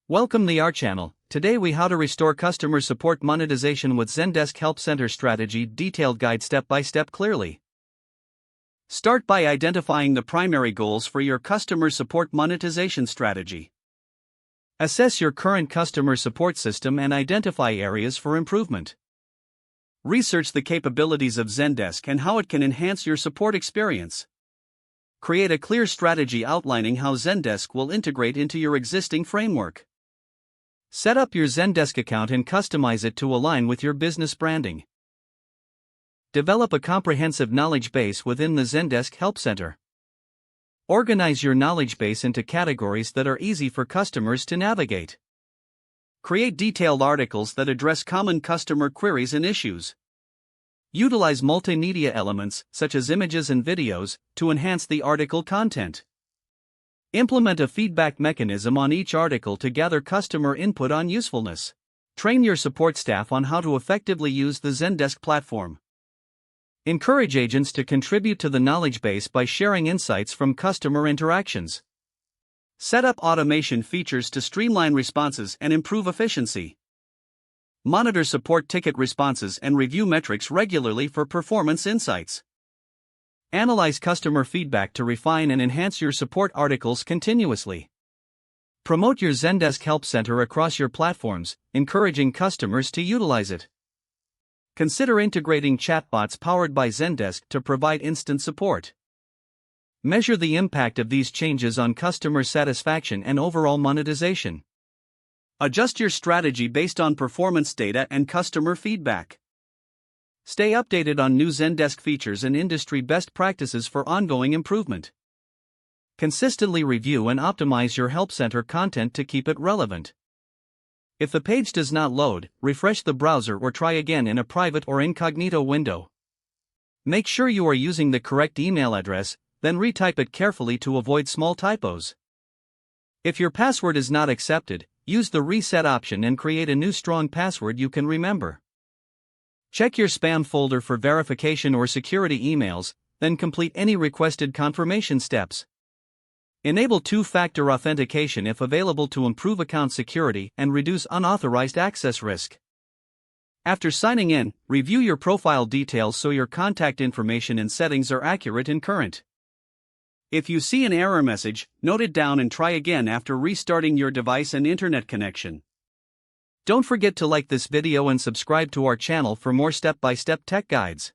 Welcome to our channel. Today we how to restore customer support monetization with Zendesk Help Center strategy detailed guide step by step clearly. Start by identifying the primary goals for your customer support monetization strategy. Assess your current customer support system and identify areas for improvement. Research the capabilities of Zendesk and how it can enhance your support experience. Create a clear strategy outlining how Zendesk will integrate into your existing framework. Set up your Zendesk account and customize it to align with your business branding. Develop a comprehensive knowledge base within the Zendesk Help Center. Organize your knowledge base into categories that are easy for customers to navigate. Create detailed articles that address common customer queries and issues. Utilize multimedia elements, such as images and videos, to enhance the article content. Implement a feedback mechanism on each article to gather customer input on usefulness. Train your support staff on how to effectively use the Zendesk platform. Encourage agents to contribute to the knowledge base by sharing insights from customer interactions. Set up automation features to streamline responses and improve efficiency. Monitor support ticket responses and review metrics regularly for performance insights. Analyze customer feedback to refine and enhance your support articles continuously. Promote your Zendesk Help Center across your platforms, encouraging customers to utilize it. Consider integrating chatbots powered by Zendesk to provide instant support. Measure the impact of these changes on customer satisfaction and overall monetization. Adjust your strategy based on performance data and customer feedback. Stay updated on new Zendesk features and industry best practices for ongoing improvement. Consistently review and optimize your Help Center content to keep it relevant. If the page does not load, refresh the browser or try again in a private or incognito window. Make sure you are using the correct email address, then retype it carefully to avoid small typos. If your password is not accepted, use the reset option and create a new strong password you can remember. Check your spam folder for verification or security emails, then complete any requested confirmation steps. Enable two-factor authentication if available to improve account security and reduce unauthorized access risk. After signing in, review your profile details so your contact information and settings are accurate and current. If you see an error message, note it down and try again after restarting your device and internet connection. Don't forget to like this video and subscribe to our channel for more step-by-step tech guides.